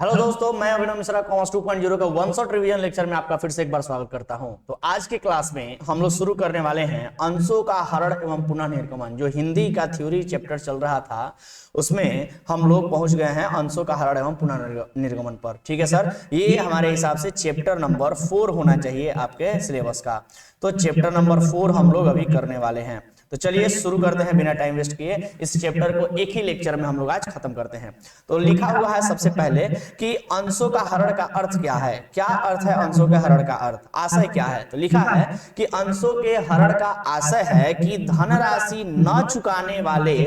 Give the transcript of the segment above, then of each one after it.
Hello दोस्तों, मैं अभिनव Mishra commerce 2.0 का वन शॉट रिवीजन लेक्चर में आपका फिर से एक बार स्वागत करता हूं। तो आज के क्लास में हम लोग शुरू करने वाले हैं अंशों का हरण एवं पुनः निर्गमन। जो हिंदी का थ्योरी चैप्टर चल रहा था उसमें हम लोग पहुंच गए हैं अंशों का हरण एवं पुनः निर्गमन पर। ठीक है सर, ये हमारे हिसाब से चैप्टर नंबर 4 होना चाहिए आपके सिलेबस का। तो चैप्टर नंबर 4 हम लोग अभी करने वाले हैं। तो चलिए शुरू करते हैं बिना टाइम वेस्ट किए। इस चैप्टर को एक ही लेक्चर में हम लोग आज खत्म करते हैं। तो लिखा हुआ है सबसे पहले कि अंशों का हरण का अर्थ क्या है। क्या अर्थ है अंशों के हरण का अर्थ, आशय क्या है। तो लिखा है कि अंशों के हरण का आशय है कि धनराशि न चुकाने वाले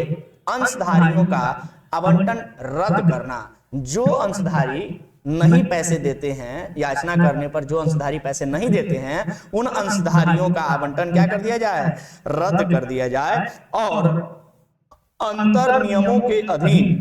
अंशधारियों का आवंटन रद्द करना। जो अंशधारी नहीं पैसे देते हैं, याचना करने पर जो अंशधारी पैसे नहीं देते हैं, उन अंशधारियों का आवंटन क्या कर दिया जाए, रद्द कर दिया जाए। और अंतर नियमों के अधीन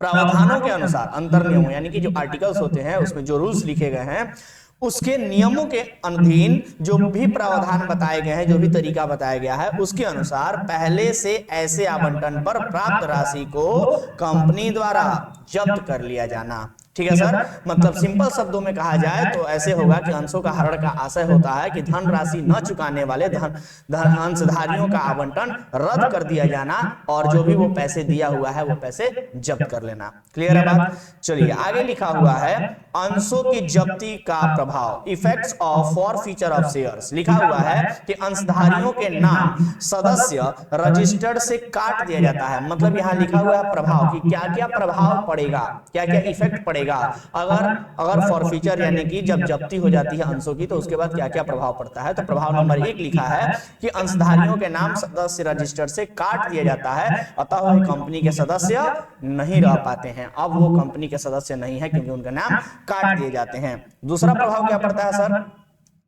प्रावधानों के अनुसार, अंतर नियमों यानी कि जो आर्टिकल्स होते हैं उसमें जो रूल्स लिखे गए हैं उसके नियमों के अधीन जो भी प्रावधान बताए गए हैं, जो भी तरीका बताया गया है उसके अनुसार पहले से ऐसे आवंटन पर प्राप्त राशि को कंपनी द्वारा जब्त कर लिया जाना। ठीक है सर, मतलब सिंपल शब्दों में कहा जाए तो ऐसे होगा कि अंशों का हरण का आशय होता है कि धन राशि न चुकाने वाले अंशधारियों का आवंटन रद्द कर दिया जाना और जो भी वो पैसे दिया हुआ है वो पैसे जब्त कर लेना। क्लियर है बात। चलिए आगे लिखा हुआ है अंशों की जब्ती का प्रभाव, effects of forfeiture of shares. लिखा हुआ है कि अंशधारियों के नाम सदस्य रजिस्टर्ड से काट दिया जाता है। मतलब यहाँ लिखा हुआ है प्रभाव कि क्या क्या प्रभाव पड़ेगा, क्या क्या इफेक्ट पड़ेगा अगर फॉरफीचर यानी कि जब जब्ती हो जाती है अंशों की तो उसके बाद क्या क्या प्रभाव पड़ता है। तो प्रभाव नंबर 1 लिखा है कि अंशधारियों के नाम सदस्य रजिस्टर से काट दिया जाता है, अतः वह कंपनी के सदस्य नहीं रह पाते हैं। अब वो कंपनी के सदस्य नहीं है क्योंकि उनका नाम काट दिए जाते हैं। दूसरा प्रभाव क्या पड़ता है सर,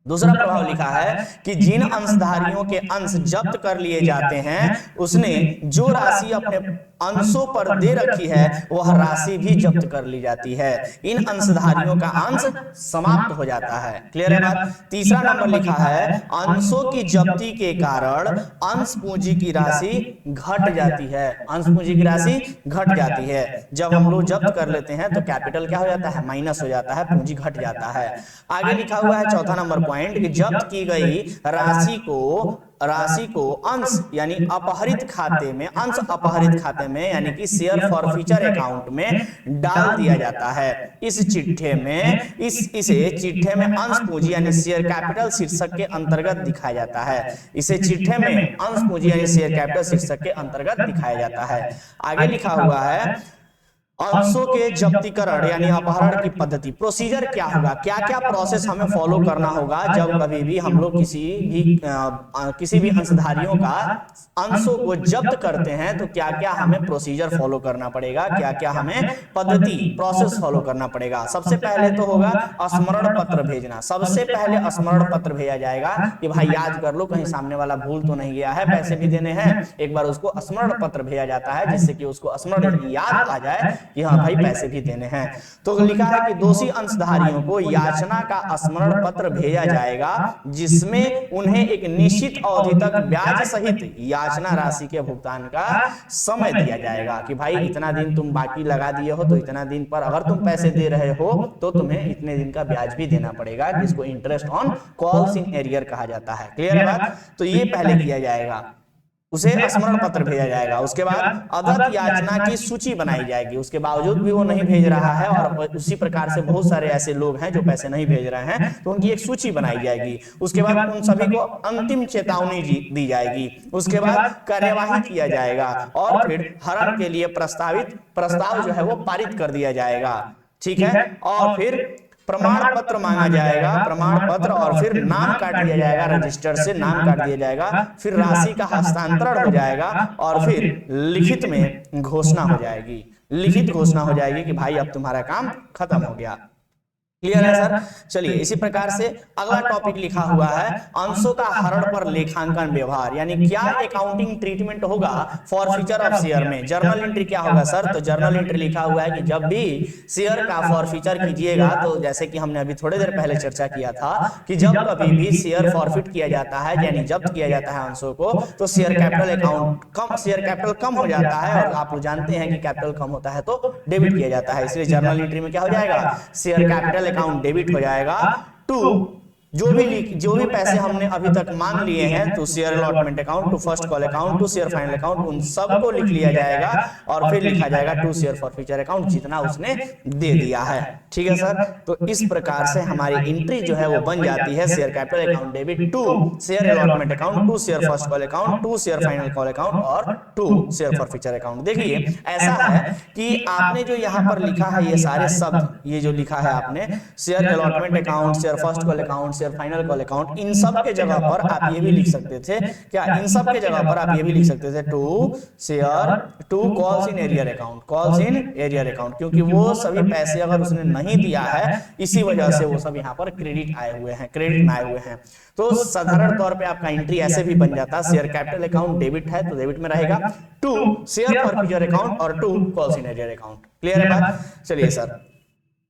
दूसरा प्रभाव लिखा है कि जिन अंशधारियों के अंश जब्त कर लिए जाते हैं उसने जो राशि अपने अंशों पर दे रखी है वह राशि भी जब्त कर ली जाती है। इन अंशधारियों का अंश समाप्त हो जाता है। क्लियर है बात। तीसरा नंबर लिखा है अंशों की जब्ती के कारण अंश पूंजी की राशि घट जाती है। अंश पूंजी की राशि घट जाती है। जब हम लोग जब्त कर लेते हैं तो कैपिटल क्या हो जाता है, माइनस हो जाता है, पूंजी घट जाता है। आगे लिखा हुआ है चौथा नंबर पॉइंट कि जब्त की गई राशि को अंश यानी अपहरित खाते में, अंश अपहरित खाते में यानी कि शेयर फॉरफीचर अकाउंट में डाल दिया जाता है। इस चिट्ठे में इसे चिट्ठे में अंश पूंजी यानी शेयर कैपिटल शीर्षक के अंतर्गत दिखाया जाता है। इसे चिट्ठे में अंश पूंजी यानी शेयर कैपिटल शीर्षक के अंतर्गत दिखाया जाता है। आगे लिखा हुआ है अंशों के जब्तीकरण यानी अपहरण की पद्धति, प्रोसीजर क्या होगा, क्या क्या प्रोसेस हमें फॉलो करना होगा जब कभी भी हम लोग किसी भी अंशधारियों का अंशों को जब्त करते हैं तो क्या क्या हमें प्रोसीजर फॉलो करना पड़ेगा, क्या क्या हमें पद्धति प्रोसेस फॉलो करना पड़ेगा। सबसे पहले तो होगा स्मरण पत्र भेजना। सबसे पहले स्मरण पत्र भेजा जाएगा कि भाई याद कर लो कहीं सामने वाला भूल तो नहीं गया है, पैसे भी देने हैं। एक बार उसको स्मरण पत्र भेजा जाता है जिससे कि उसको स्मरण याद आ जाए कि हाँ भाई पैसे भी देने हैं। तो लिखा है कि दोषी अंशधारियों को याचना का स्मरण पत्र भेजा जाएगा जिसमें उन्हें एक निश्चित अवधि तक ब्याज सहित याचना राशि के भुगतान का समय दिया जाएगा कि भाई इतना दिन तुम बाकी लगा दिए हो तो इतना दिन पर अगर तुम पैसे दे रहे हो तो तुम्हें इतने दिन का ब्याज भी देना पड़ेगा, जिसको interest on calls in arrear कहा जाता है। क्लियर है बात। तो ये पहले किया जाएगा, उसे स्मरण पत्र भेजा जाएगा। उसके बाद अदत्त याचना की सूची बनाई जाएगी। उसके बावजूद भी वो नहीं भेज रहा है और उसी प्रकार से बहुत सारे ऐसे लोग हैं जो पैसे नहीं भेज रहे हैं तो उनकी एक सूची बनाई जाएगी। उसके बाद उन सभी को अंतिम चेतावनी दी जाएगी। उसके बाद कार्यवाही किया जाएगा और फिर हरण के लिए प्रस्ताव जो है वो पारित कर दिया जाएगा। ठीक है, और फिर प्रमाण पत्र मांगा जाएगा, प्रमाण पत्र, और फिर नाम काट दिया जाएगा, रजिस्टर से नाम काट दिया जाएगा, फिर राशि का हस्तांतरण हो जाएगा और फिर लिखित में घोषणा हो जाएगी। लिखित घोषणा हो जाएगी कि भाई अब तुम्हारा काम खत्म हो गया। क्लियर है सर? चलिए इसी प्रकार से अगला टॉपिक लिखा हुआ है अंशों का हरण पर लेखांकन व्यवहार, यानी क्या अकाउंटिंग ट्रीटमेंट होगा फॉरफीचर ऑफ शेयर में। जर्नल एंट्री क्या होगा सर? तो जर्नल एंट्री लिखा हुआ है कि जब भी शेयर का फॉरफीचर कीजिएगा, तो जैसे कि हमने अभी थोड़ी देर पहले चर्चा किया था कि जब कभी भी शेयर फॉरफिट किया जाता है यानी जब्त किया जाता है अंशों को, तो शेयर कैपिटल अकाउंट कम, शेयर कैपिटल कम हो जाता है, और आप लोग जानते हैं कि कैपिटल कम होता है तो डेबिट किया जाता है। इसलिए जर्नल एंट्री में क्या हो जाएगा? शेयर कैपिटल अकाउंट डेबिट हो जाएगा टू जो भी पैसे हमने अभी तक मांग लिए हैं, तो share allotment account, to first call account, to share final account, उन सबको लिख लिया जाएगा और फिर लिखा जाएगा टू शेयर फॉरफीचर अकाउंट, जितना उसने दे दिया है। ठीक है सर? तो इस प्रकार से हमारी एंट्री जो है वो बन जाती है share capital account debit to share allotment account, to share first call account, to share final call account और टू शेयर फॉरफीचर अकाउंट। देखिए ऐसा है कि आपने जो यहाँ पर लिखा है ये सारे शब्द, ये जो लिखा है आपने share allotment account, share first call account, share final call account, इन सब के जगह पर आप ये भी लिख सकते थे क्या? इन सब के जगह पर आप ये भी लिख सकते थे to share to calls in arrear account, calls in arrear account, क्योंकि वो सभी पैसे अगर उसने नहीं दिया है इसी वजह से वो सब यहाँ पर क्रेडिट आए हुए हैं, क्रेडिट में आए हुए हैं। तो साधारण तौर पे आपका एंट्री ऐसे भी बन जाता है, शेयर कैपिटल अकाउंट डेबिट है तो डेबिट में रहेगा, टू शेयर फॉरफीचर अकाउंट और to calls in arrear account. Clear है बात? चलिए सर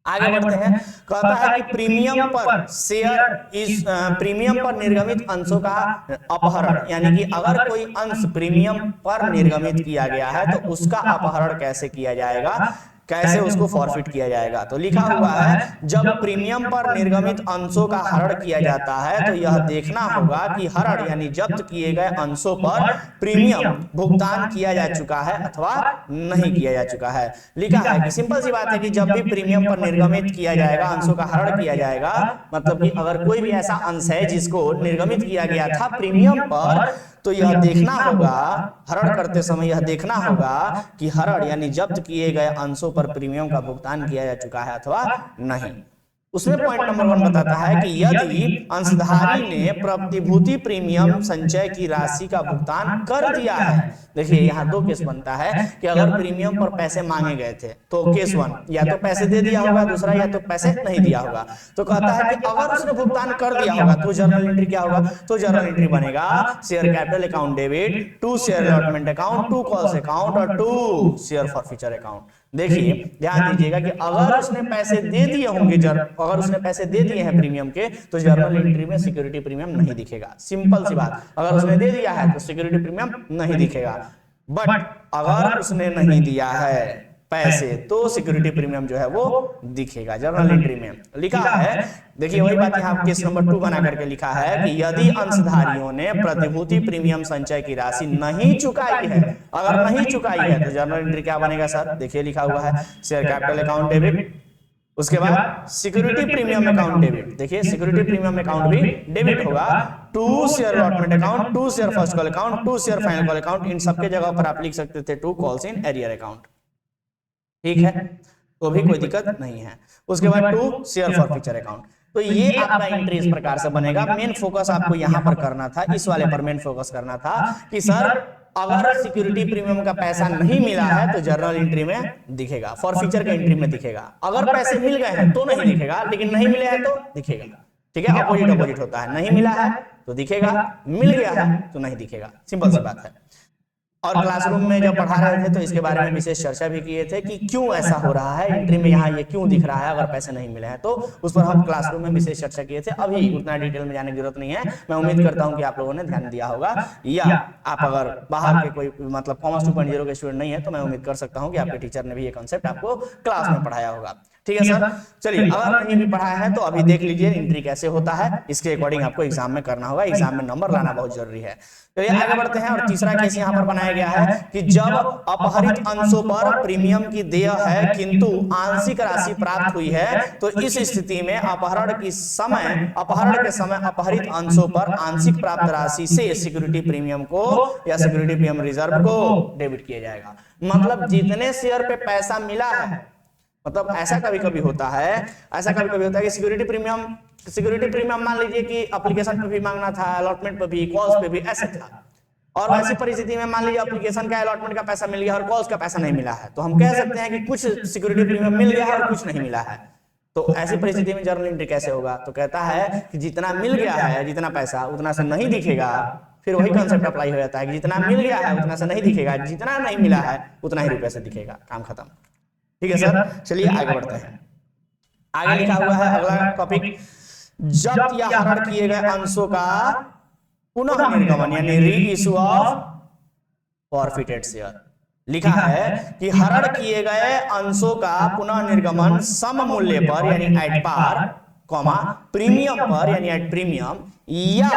आगे बढ़ते हैं। कहता है कि प्रीमियम पर शेयर इस प्रीमियम पर निर्गमित अंशों का अपहरण, यानी कि अगर कोई अंश प्रीमियम पर निर्गमित किया गया है तो उसका अपहरण कैसे किया जाएगा, कैसे उसको फॉरफिट किया जाएगा। तो लिखा हुआ है जब प्रीमियम पर निर्गमित अंशों का हरण किया जाता है तो यह देखना होगा कि हरण यानी जब्त किए गए अंशों पर प्रीमियम भुगतान किया जा चुका है अथवा नहीं किया जा चुका है। लिखा है कि सिंपल सी बात है कि जब भी प्रीमियम पर निर्गमित किया जाएगा, अंशों का हरण किया जाएगा, मतलब कि अगर कोई भी ऐसा अंश है जिसको निर्गमित किया गया था प्रीमियम पर, तो यह देखना होगा, हरण करते समय यह देखना होगा कि हरण यानी जब्त किए गए अंशों पर प्रीमियम का भुगतान किया जा चुका है अथवा नहीं। उसमें पॉइंट नंबर 1 बताता है कि यदि अंशधारी ने प्रतिभूति प्रीमियम संचय की राशि का भुगतान कर दिया है। देखिए यहाँ दो केस बनता है कि अगर प्रीमियम पर पैसे मांगे गए थे तो केस 1 या तो पैसे दे दिया होगा, दूसरा या तो पैसे नहीं दिया होगा। तो कहता है कि अगर उसने भुगतान कर दिया होगा तो जर्नल एंट्री क्या होगा? तो जर्नल एंट्री बनेगा share capital account debit, to share allotment account, to calls account और टू शेयर फॉरफीचर अकाउंट। देखिए ध्यान दीजिएगा कि अगर उसने पैसे दे दिए होंगे, अगर उसने पैसे दे दिए हैं प्रीमियम के, तो जर्नल एंट्री में सिक्योरिटी प्रीमियम नहीं दिखेगा। सिंपल सी बात, अगर उसने दे दिया है तो सिक्योरिटी प्रीमियम नहीं दिखेगा। बट अगर उसने नहीं दिया है पैसे तो सिक्योरिटी प्रीमियम जो है वो दिखेगा जर्नल एंट्री में। लिखा है, देखिए वही बात यहाँ केस नंबर 2 बना करके लिखा है कि यदि अंशधारियों ने प्रतिभूति प्रीमियम संचय की राशि नहीं चुकाई है, अगर नहीं चुकाई है तो जर्नल एंट्री क्या बनेगा सर? देखिए लिखा हुआ है शेयर कैपिटल अकाउंट डेबिट, उसके बाद सिक्योरिटी प्रीमियम अकाउंट डेबिट। देखिए सिक्योरिटी प्रीमियम अकाउंट भी डेबिट होगा, to share allotment account, to share first call account, to share final call account, इन सबके जगह पर आप लिख सकते थे to calls in arrear account. ठीक है, तो भी कोई दिक्कत नहीं है। उसके बाद टू शेयर फॉरफीचर अकाउंट। तो ये आपका एंट्री इस प्रकार से बनेगा। मेन फोकस आपको यहां पर करना था, इस वाले पर मेन फोकस करना था कि सर अगर सिक्योरिटी प्रीमियम का पैसा नहीं मिला है तो जर्नल एंट्री में दिखेगा, फॉरफीचर के एंट्री में दिखेगा। अगर पैसे मिल गए हैं तो नहीं दिखेगा, लेकिन नहीं मिले हैं तो दिखेगा। ठीक है, अपोजिट अपोजिट होता है, नहीं मिला है तो दिखेगा, मिल गया है तो नहीं दिखेगा। सिंपल सी बात है। और क्लासरूम में जब पढ़ा रहे थे तो इसके बारे में विशेष चर्चा भी किए थे कि क्यों ऐसा हो रहा है, एंट्री में यहाँ ये क्यों दिख रहा है अगर पैसे नहीं मिले हैं, तो उस पर हम क्लासरूम में विशेष चर्चा किए थे। अभी उतना डिटेल में जाने की जरूरत नहीं है, मैं उम्मीद करता हूँ कि आप लोगों ने ध्यान दिया होगा, या आप अगर बाहर के कोई मतलब कॉमर्स 2.0 के स्टूडेंट नहीं है तो मैं उम्मीद कर सकता हूँ कि आपके टीचर ने भी ये कॉन्सेप्ट आपको क्लास में पढ़ाया होगा। ठीक है सर, चलिए अगर नहीं भी पढ़ाया है तो अभी देख लीजिए एंट्री कैसे होता है, इसके अकॉर्डिंग आपको एग्जाम में करना होगा, एग्जाम में नंबर लाना बहुत जरूरी है। चलिए आगे बढ़ते हैं। और तीसरा केस यहाँ पर बनाया गया है कि जब अपहरित अंशों पर प्रीमियम की देय है किंतु आंशिक राशि प्राप्त हुई है, तो इस स्थिति में अपहरण के समय अपहरित अंशों पर आंशिक प्राप्त राशि से सिक्योरिटी प्रीमियम को या सिक्योरिटी प्रीमियम रिजर्व को डेबिट किया जाएगा। मतलब जितने शेयर पे पैसा मिला है, मतलब ऐसा कभी कभी होता है कि सिक्योरिटी प्रीमियम मान लीजिए कि एप्लीकेशन पे भी मांगना था, अलॉटमेंट पे भी, कॉल्स पे भी, ऐसे था। और वैसी परिस्थिति में मान लीजिए एप्लीकेशन का अलॉटमेंट का पैसा मिल गया और कॉल्स का पैसा नहीं मिला है, तो हम कह सकते हैं कि कुछ सिक्योरिटी प्रीमियम मिल गया है और कुछ नहीं मिला है। तो ऐसी परिस्थिति में जर्नल एंट्री कैसे होगा? तो कहता है कि जितना मिल गया है, जितना पैसा उतना से नहीं दिखेगा। फिर वही कॉन्सेप्ट अप्लाई हो जाता है कि जितना मिल गया है उतना से नहीं दिखेगा, जितना नहीं मिला है उतना ही रुपए से दिखेगा, काम खत्म। ठीक है सर, चलिए आगे बढ़ते हैं। आगे लिखा हुआ है अगला टॉपिक, जब्त या हरण किए गए अंशों का पुनः निर्गमन यानी री इशू ऑफ फॉरफिटेड शेयर। लिखा है कि हरण किए गए अंशों का पुनः निर्गमन सम मूल्य पर यानी एट पार, कॉमा प्रीमियम पर यानी एट प्रीमियम, या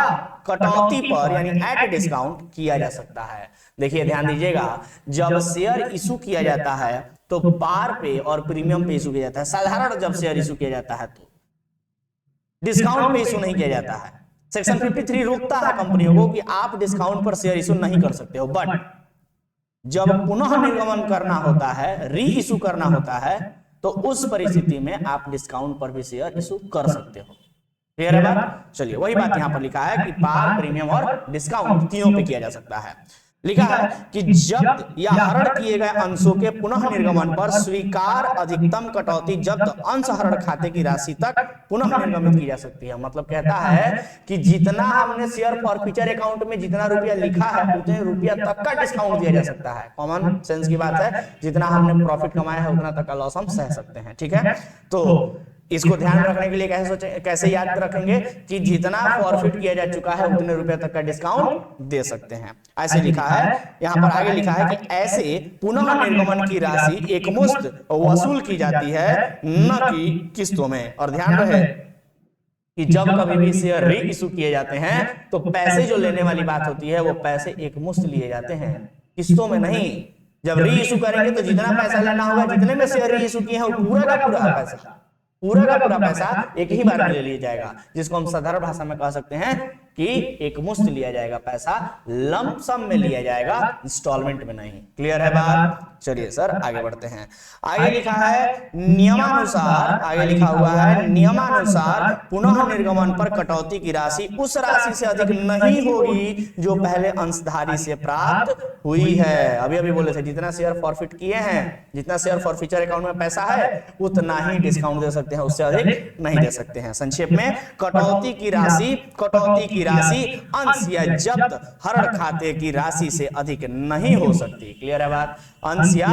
कटौती पर यानी एट डिस्काउंट किया जा सकता है। देखिए ध्यान दीजिएगा, जब शेयर इशू किया जाता है तो पार पे और प्रीमियम पे इशू किया जाता है। साधारण जब शेयर इशू किया जाता है तो डिस्काउंट पे इशू नहीं किया जाता है। सेक्शन 53 रोकता है कंपनियों को कि आप डिस्काउंट पर शेयर इशू नहीं कर सकते हो, बट जब पुनः निर्गमन करना होता है, री इशू करना होता है, तो उस परिस्थिति में आप डिस्काउंट पर भी शेयर इशू कर सकते हो। क्लियर है बात? चलिए वही बात यहां पर लिखा है कि पार, प्रीमियम और डिस्काउंट तीनों पे किया जा सकता है। लिखा है कि जब्त या हरण किए गए अंशों के पुनः निर्गमन पर स्वीकार अधिकतम कटौती जब्त अंश हरण खाते की राशि तक पुनः निर्गमित की जा सकती है। मतलब कहता है कि जितना हमने शेयर फॉरफीचर अकाउंट में जितना रुपया लिखा है उतने रुपया तक का डिस्काउंट दिया जा सकता है। कॉमन सेंस की बात है, जितना हमने प्रॉफिट कमाया है उतना तक का लॉस हम सह सकते हैं। ठीक है, तो इसको ध्यान में रखने के लिए कैसे याद रखेंगे कि जितना फॉरफिट किया जा चुका है उतने रुपए तक का डिस्काउंट दे सकते हैं। ऐसे लिखा है, यहां पर आगे लिखा है कि ऐसे पुनः निर्गमन की राशि एकमुश्त वसूल की जाती है, न कि किस्तों में। और ध्यान रहे कि जब कभी भी शेयर री इशू किए जाते हैं तो पैसे जो लेने वाली बात होती है वो पैसे एकमुश्त लिए जाते हैं, किस्तों में नहीं। जब री इशू करेंगे तो जितना पैसा लेना होगा, जितने में शेयर री इशू किए हैं वो पूरा का पूरा पैसा एक ही बार में ले लिया जाएगा, जिसको हम साधारण भाषा में कह सकते हैं कि एक मुश्त लिया जाएगा, पैसा लंप सम में लिया जाएगा, इंस्टॉलमेंट में नहीं। क्लियर है बात? चलिए सर आगे बढ़ते हैं। आगे लिखा है नियमानुसार, आगे लिखा हुआ है नियमानुसार पुनः निर्गमन पर कटौती की राशि उस राशि से अधिक नहीं होगी जो पहले अंशधारी से प्राप्त हुई है। अभी अभी बोले थे जितना शेयर फॉरफिट किए हैं, जितना शेयर फॉरफीचर अकाउंट में पैसा है उतना ही डिस्काउंट दे सकते हैं, उससे अधिक नहीं दे सकते हैं। संक्षेप में कटौती की राशि अंश या जब्त हरण खाते की राशि से अधिक नहीं हो सकती। क्लियर है बात? अंश या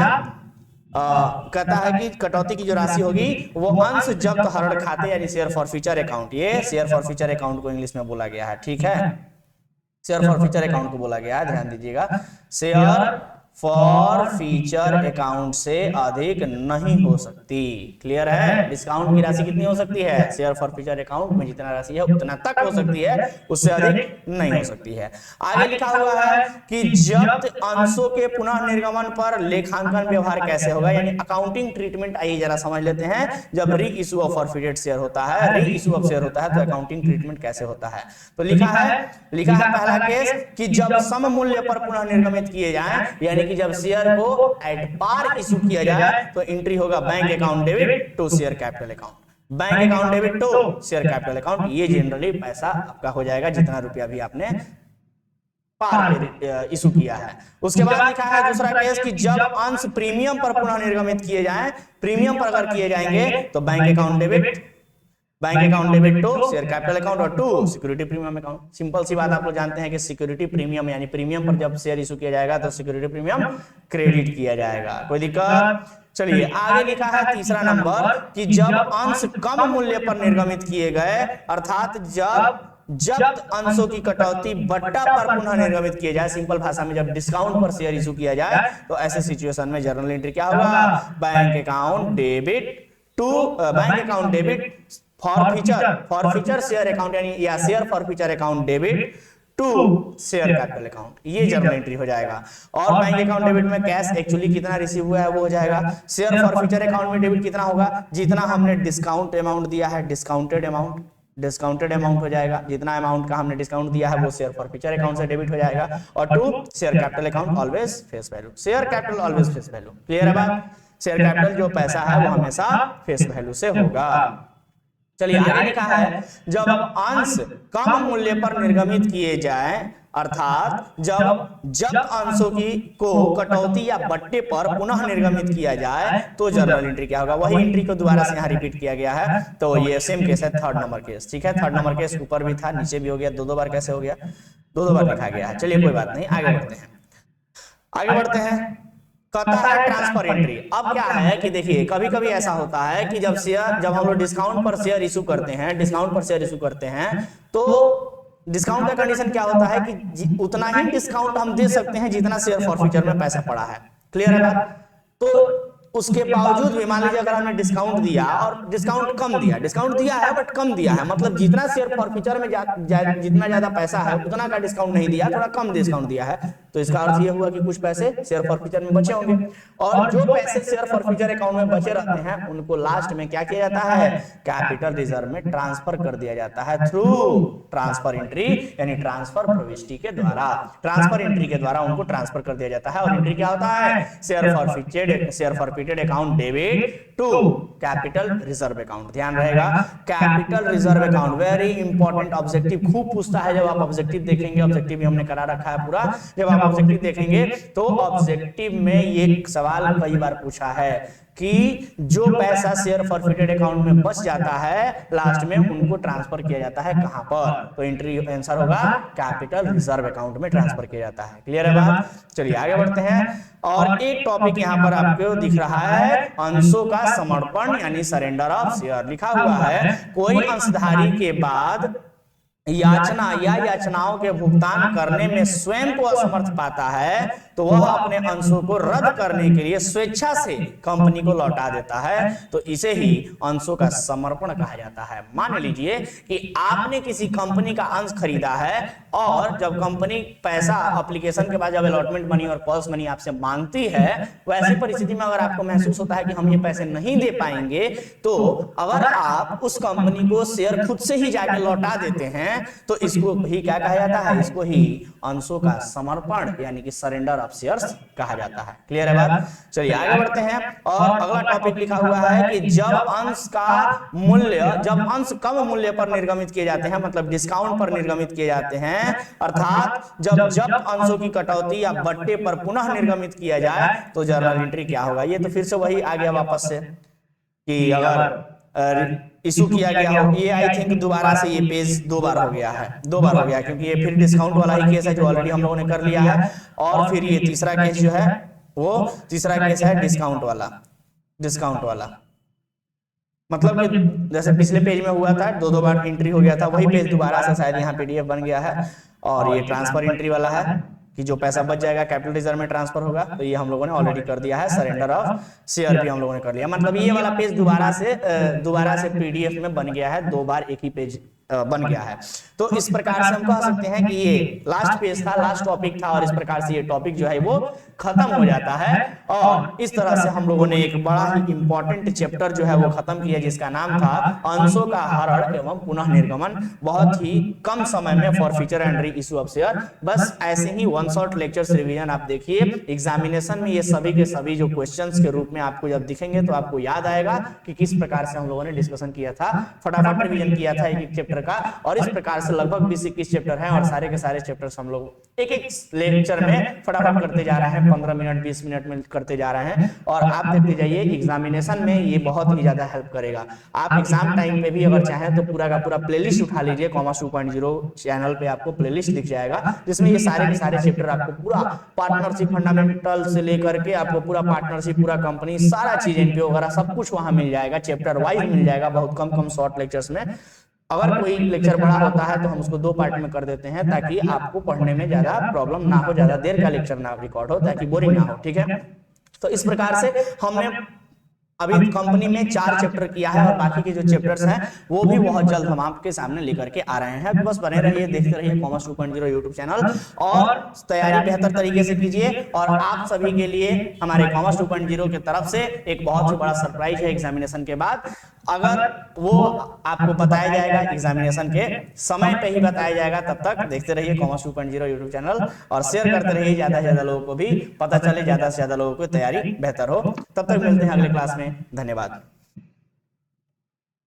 कहता है कि कटौती की जो राशि होगी वो अंश जब्त हरण खाते यानी शेयर फॉरफीचर अकाउंट, ये शेयर फॉरफीचर अकाउंट को इंग्लिश में बोला गया है। ठीक है, शेयर फॉरफीचर अकाउंट को बोला गया है, ध्यान दीजिएगा। शेयर फॉरफीचर अकाउंट से अधिक नहीं हो सकती। क्लियर है? डिस्काउंट की राशि कितनी हो सकती है? शेयर फॉरफीचर अकाउंट में जितना राशि है उतना तक हो सकती है, उससे अधिक नहीं हो सकती है। आगे लिखा हुआ है कि जब्त अंशों के पुनः निर्गमन पर लेखांकन व्यवहार कैसे होगा, यानी अकाउंटिंग ट्रीटमेंट। आइए जरा समझ लेते हैं। जब री इशू ऑफ फॉरफिटेड शेयर होता है, री इशू ऑफ शेयर होता है, तो अकाउंटिंग ट्रीटमेंट कैसे होता है? तो लिखा है पहला केस कि जब सम मूल्य पर पुनः निर्गमित किए जाएं, यानी कि जब शेयर को एट पार इशू किया जाए तो एंट्री होगा bank account debit to share capital account, bank account debit to share capital account. ये जनरली पैसा आपका हो जाएगा जितना रुपया भी आपने पार पे इशू किया है। उसके बाद लिखा है दूसरा केस कि जब अंश प्रीमियम पर पुनः निर्गमित किए जाएं, प्रीमियम पर अगर किए जाएंगे तो bank account debit to share capital account और to security premium account. Simple सी बात आप लोग जानते हैं कि सिक्योरिटी प्रीमियम यानी प्रीमियम पर जब शेयर इशू किया जाएगा तो सिक्योरिटी प्रीमियम क्रेडिट किया जाएगा। कोई दिक्कत? चलिए आगे लिखा है तीसरा नंबर कि जब अंश कम मूल्य पर निर्गमित किए गए, अर्थात जब अंशों की कटौती बट्टा पर पुनः निर्गमित किया जाए, सिंपल भाषा में जब डिस्काउंट पर शेयर इशू किया जाए, तो ऐसे सिचुएशन में जर्नल एंट्री क्या होगा? Bank account debit to bank account debit forfeiture share account यानी या share forfeiture account debit to share capital account, ये जर्नल एंट्री हो जाएगा। और बैंक अकाउंट डेबिट में कैश एक्चुअली कितना रिसीव हुआ है वो हो जाएगा। शेयर फॉरफीचर अकाउंट में डेबिट कितना होगा? जितना हमने डिस्काउंट अमाउंट दिया है, डिस्काउंटेड अमाउंट हो जाएगा। जितना अमाउंट का हमने डिस्काउंट दिया है वो शेयर फॉरफीचर अकाउंट से डेबिट हो जाएगा। और to share capital account always face value, share capital always face value. Clear है बात? शेयर कैपिटल जो पैसा है वो हमेशा फेस वैल्यू से होगा। चलिए आगे लिखा है, जब अंश कम मूल्य पर निर्गमित किए जाए, अर्थात जब अंशों की को कटौती या बट्टे पर पुनः निर्गमित किया जाए तो जर्नल एंट्री क्या होगा। वही एंट्री को दोबारा से यहाँ रिपीट किया गया है। तो ये सेम केस है, थर्ड नंबर केस। ठीक है, थर्ड नंबर केस ऊपर भी था, नीचे भी हो गया, दो बार कैसे हो गया, दो बार लिखा गया है। चलिए कोई बात नहीं, आगे बढ़ते हैं। कहता है ट्रांसफर एंट्री। अब क्या है कि देखिए कभी कभी ऐसा होता है कि जब हम लोग डिस्काउंट पर शेयर इशू करते हैं, तो डिस्काउंट का कंडीशन क्या होता है कि उतना ही डिस्काउंट हम दे सकते हैं जितना शेयर फॉरफीचर में पैसा पड़ा है। क्लियर है बात? तो उसके बावजूद भी मान लीजिए अगर हमने डिस्काउंट दिया और डिस्काउंट दिया है बट कम दिया है, मतलब जितना शेयर फॉरफीचर में जितना ज्यादा पैसा है उतना का डिस्काउंट नहीं दिया, थोड़ा कम डिस्काउंट दिया है, तो इसका अर्थ यह हुआ कि कुछ पैसे शेयर फॉरफीचर में बचे होंगे। और जो पैसे शेयर फॉरफीचर अकाउंट में बचे रहते हैं उनको लास्ट में क्या किया जाता है, कैपिटल रिजर्व में ट्रांसफर कर दिया जाता है थ्रू ट्रांसफर एंट्री, यानी ट्रांसफर प्रविष्टि के द्वारा, ट्रांसफर एंट्री के द्वारा उनको ट्रांसफर कर दिया जाता है। और एंट्री क्या होता है, share forfeited account debit to capital reserve account. ध्यान रहेगा, capital reserve account very important. Objective खूब पूछता है, जब आप ऑब्जेक्टिव देखेंगे, ऑब्जेक्टिव भी हमने करा रखा है पूरा, जब आप ऑब्जेक्टिव देखेंगे तो ऑब्जेक्टिव में ये सवाल कई बार पूछा है कि जो पैसा शेयर फॉरफीटेड अकाउंट में बच जाता है लास्ट में उनको ट्रांसफर किया जाता है कहां पर, तो एंट्री आंसर होगा कैपिटल रिजर्व अकाउंट में ट्रांसफर किया जाता है। क्लियर है बात? चलिए आगे बढ़ते हैं। और एक टॉपिक यहां पर आपको दिख रहा है, अंशों का समर्पण यानी सरेंडर ऑफ शेयर। लिखा हुआ है, कोई अंशधारी के बाद याचना या याचनाओं के भुगतान करने में स्वयं को असमर्थ पाता है तो वह अपने अंशों को रद्द करने के लिए स्वेच्छा से कंपनी को लौटा देता है, तो इसे ही अंशों का समर्पण कहा जाता है। मान लीजिए कि आपने किसी कंपनी का अंश खरीदा है और जब कंपनी पैसा एप्लीकेशन के बाद जब अलॉटमेंट मनी और पॉल्स मनी आपसे मांगती है, वैसी परिस्थिति में अगर आपको महसूस होता है कि हम ये पैसे नहीं दे पाएंगे, तो अगर आप उस कंपनी को शेयर खुद से ही जाके लौटा देते हैं तो इसको ही क्या कहा जाता है, इसको ही अंशों का समर्पण यानी कि सरेंडर ऑफ शेयर्स कहा जाता है। क्लियर है बात? चलिए आगे बढ़ते हैं। और अगला टॉपिक लिखा हुआ है कि जब अंश कम मूल्य पर निर्गमित किए जाते हैं, मतलब डिस्काउंट पर निर्गमित किए जाते हैं, अर्थात जब अंशों की कटौती या बट्टे पर पुनः निर्गमित किया जाए तो जर्नल एंट्री क्या होगा। ये तो फिर से वही आ गया वापस से कि अगर इशू किया गया हो, ये आई थिंक दोबारा से ये पेज दो बार हो गया, क्योंकि ये फिर डिस्काउंट वाला ही केस है जो ऑलरेडी हम लोगों ने कर लिया है। और फिर ये तीसरा केस जो है वो तीसरा केस है डिस्काउंट वाला, मतलब कि जैसे पिछले पेज में हुआ था दो बार एंट्री हो गया था, वही पेज दोबारा से शायद यहाँ पीडीएफ बन गया है। और ये ट्रांसफर एंट्री वाला है कि जो पैसा बच जाएगा कैपिटल रिजर्व में ट्रांसफर होगा, तो ये हम लोगों ने ऑलरेडी कर दिया है। सरेंडर ऑफ शेयर भी हम लोगों ने कर लिया, मतलब ये वाला पेज दोबारा से पीडीएफ में बन गया है, दो बार एक ही पेज बन गया है। तो इस प्रकार से हम कह सकते हैं कि ये लास्ट पेज था, लास्ट टॉपिक था, और इस प्रकार से ये टॉपिक जो है वो खत्म हो जाता है। और इस तरह से हम लोगों ने एक बड़ा ही इंपॉर्टेंट चैप्टर जो है वो खत्म किया, जिसका नाम था अंशों का हरण एवं पुनः निर्गमन। बहुत ही कम समय में forfeiture and re issue of share. बस ऐसे ही वन शॉट लेक्चर्स रिवीजन आप देखिए, एग्जामिनेशन में ये सभी के सभी जो क्वेश्चंस के रूप में आपको जब दिखेंगे तो आपको याद आएगा कि किस प्रकार से हम लोगों ने डिस्कशन किया था, फटाफट रिवीजन किया था एक चैप्टर का। और इस प्रकार से लगभग 20-21 चैप्टर हैं और सारे के सारे चैप्टर्स हम लोग एक लेक्चर में फटाफट करते जा रहे हैं, 15 मिनट 20 मिनट में करते जा रहे हैं। और आप देखते जाइए एग्जामिनेशन में ये बहुत ही ज्यादा हेल्प करेगा। आप एग्जाम टाइम पे भी अगर चाहें तो पूरा का पूरा प्लेलिस्ट उठा लीजिए, कॉमर्स 2.0 चैनल पे आपको प्लेलिस्ट दिख जाएगा, जिसमें ये सारे के सारे चैप्टर आपको पूरा पार्टनरशिप फंडामेंटल से लेकर के आपको पूरा पार्टनरशिप, पूरा कंपनी, सारा चीज एनपीओ वगैरह सब कुछ वहां मिल जाएगा, चैप्टर वाइज मिल जाएगा, बहुत कम शॉर्ट लेक्चर्स में। अगर कोई लेक्चर बड़ा होता है तो हम उसको 2 पार्ट में कर देते हैं, ताकि आपको पढ़ने में ज्यादा प्रॉब्लम ना हो, ज्यादा देर का लेक्चर ना रिकॉर्ड हो, ताकि बोरिंग ना हो। ठीक है, तो इस प्रकार से हमने अभी कंपनी में 4 चैप्टर किया है और बाकी के जो चैप्टर्स हैं वो भी बहुत जल्द हम आपके सामने लेकर के आ रहे हैं। बस बने रहिए, देखते रहिए कॉमर्स 2.0 यूट्यूब चैनल, और तैयारी बेहतर तरीके से कीजिए। और आप सभी के लिए हमारे कॉमर्स 2.0 की तरफ से एक बहुत ही बड़ा सरप्राइज है एग्जामिनेशन के बाद। अगर वो आपको बताया जाएगा एग्जामिनेशन के समय पे ही बताया जाएगा, तब तक देखते रहिए कॉमर्स 2.0 यूट्यूब चैनल और शेयर करते रहिए, ज्यादा से ज्यादा लोगों को भी पता चले, ज्यादा से ज्यादा लोगों को तैयारी बेहतर हो। तब तक मिलते हैं अगले क्लास में। धन्यवाद।